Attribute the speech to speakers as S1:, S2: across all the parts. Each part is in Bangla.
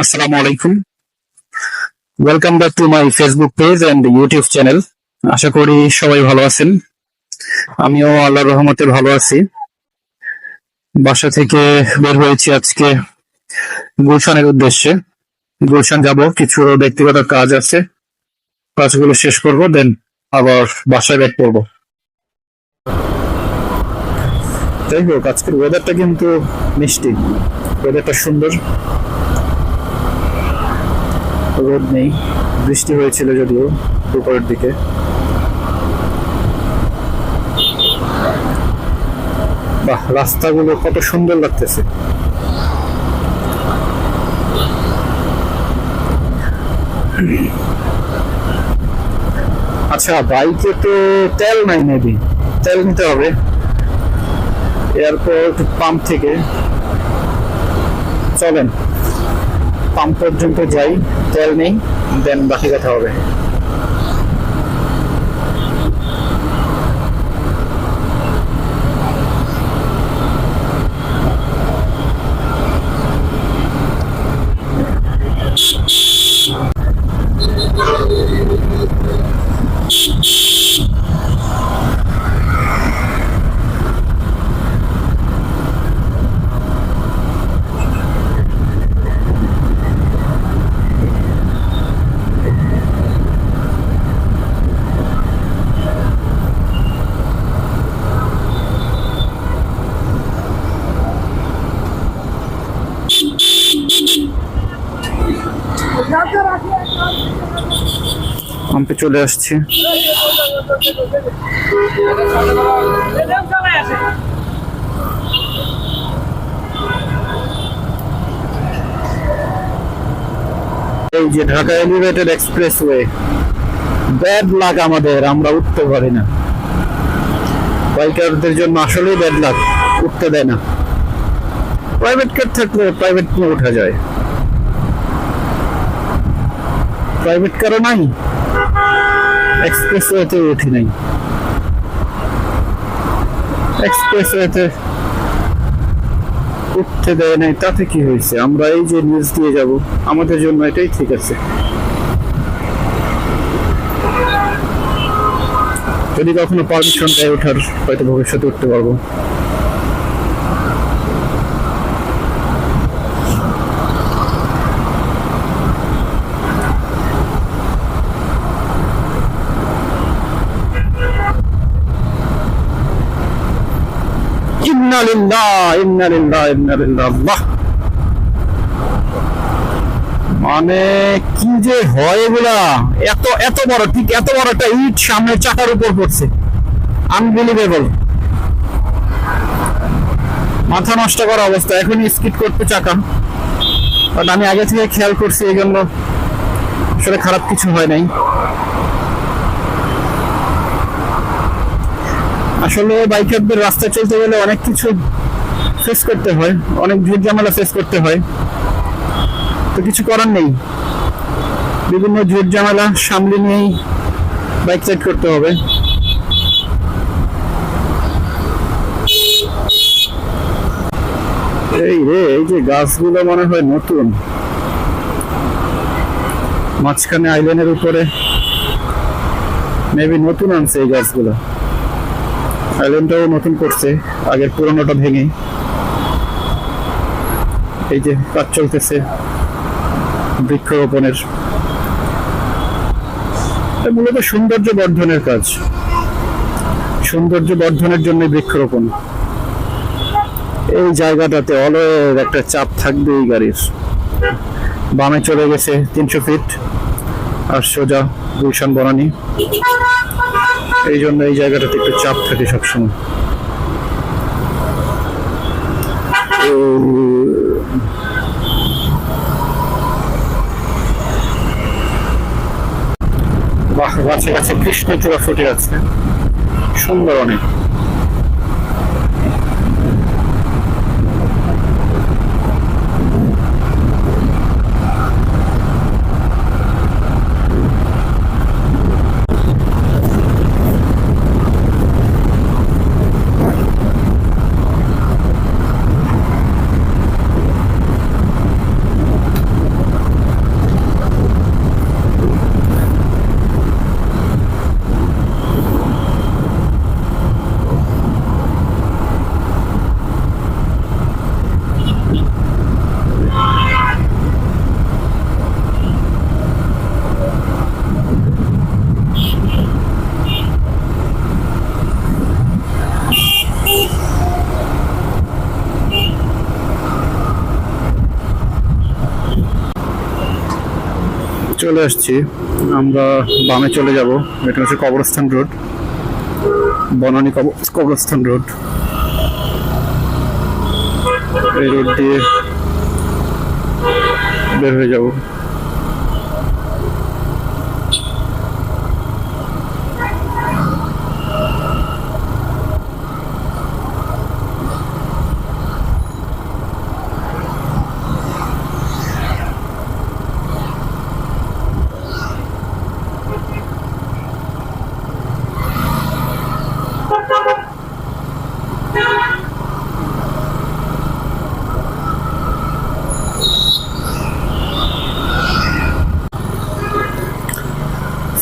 S1: আসসালামু আলাইকুম। Welcome back to my Facebook page and YouTube channel. আশা করি সবাই ভালো আছেন। আমিও আল্লাহর রহমতে ভালো আছি। বাসা থেকে বের হয়েছি আজকে গুলশানের উদ্দেশ্যে। গুলশান যাব, কিছু ব্যক্তিগত কাজ আছে, কাজগুলো শেষ করব, দেন আবার বাসায় ব্যাক করব। যাই হোক, আজকের ওয়েদারটা কিন্তু মিষ্টি, ওয়েদারটা সুন্দর, রোদ নেই, বৃষ্টি হয়েছিল যদিও দুপুরের দিকে। বাহ, রাস্তাগুলো কত সুন্দর লাগতেছে। আচ্ছা, বাইকে তো তেল নাই, মেবি তেল নিতে হবে এয়ারপোর্ট পাম্প থেকে। চলেন পাম্প পর্যন্ত যাই, তেল নেই, দেন বাকি কথা হবে। পাম্পে চলে আসছি। এই যে Dhaka elevated expressway, bad luck আমাদের, আমরা উঠতে পারি না। বাইকারদের জন্য আসলেই ব্যাড লাক, উঠতে দেয় না। প্রাইভেট কার থাকলে প্রাইভেট নিয়ে ওঠা যায়, প্রাইভেট কারও নাই, এক্সপ্রেসওয়েতে উঠি নাই। এক্সপ্রেসওয়েতে উঠতে দেয় নাই, তাতে কি হয়েছে? আমরা এই যে নিউজ দিয়ে যাব, আমাদের জন্য এটাই ঠিক আছে। যদি কখনো পারমিশন দেয় ওঠার, হয়তো ভবিষ্যতে উঠতে পারবো। মানে কি যে হয় এগুলা! এত এত বড়, ঠিক এত বড় একটা ইট সামনে চাকার উপর পড়ছে, আনবিলিভেবল। মাথা নষ্ট করা অবস্থা। এখনই স্কিড করতে চাকা, বাট আমি আগে থেকে খেয়াল করছি, এই জন্য আসলে খারাপ কিছু হয় নাই। আসলে বাইকারদের রাস্তায় চলতে গেলে অনেক কিছু ফেস করতে হয়, অনেক ঝুট ঝামেলা ফেস করতে হয়, তো কিছু করার নেই। বিভিন্ন ঝুট ঝামেলা সামলে নিয়েই বাইক রাইড করতে হবে। এই রে, এই যে গাছগুলো মনে হয় নতুন, মাঝখানে আইল্যান্ডের উপরে মেবি নতুন আনছে এই গাছগুলো। আইল্যান্ডটাও নতুন করছে, আগের পুরোনোটা ভেঙে। এই যে কাজ চলতেছে বৃক্ষরোপণের, মূলত সৌন্দর্য বর্ধনের কাজ। সৌন্দর্য বর্ধনের জন্য বৃক্ষরোপণ। এই জায়গাটাতে অলওয়েজ একটা চাপ থাকবে এই গাড়ির। বামে চলে গেছে 300 ফিট, আর সোজা গুলশান বনানী। এই জন্য এই জায়গাটাতে একটু চাপ থাকে সবসময়। বাহ, গাছে গাছে কৃষ্ণচূড়া ফুটে আছে, সুন্দর অনেক। চলে আসছি, আমরা বামে চলে যাব। এটা হচ্ছে কবরস্থান রোড, বনানী কবরস্থান রোড। এই রোড দিয়ে বের হয়ে যাব।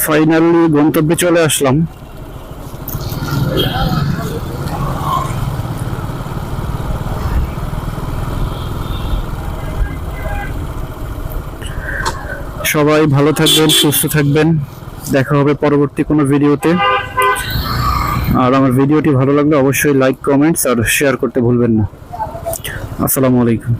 S1: ফাইনালি গন্তব্যে চলে আসলাম। সবাই ভালো থাকবেন, সুস্থ থাকবেন। দেখা হবে পরবর্তী কোনো ভিডিওতে। আর আমার ভিডিওটি ভালো লাগলে অবশ্যই লাইক, কমেন্টস আর শেয়ার করতে ভুলবেন না। আসসালামু আলাইকুম।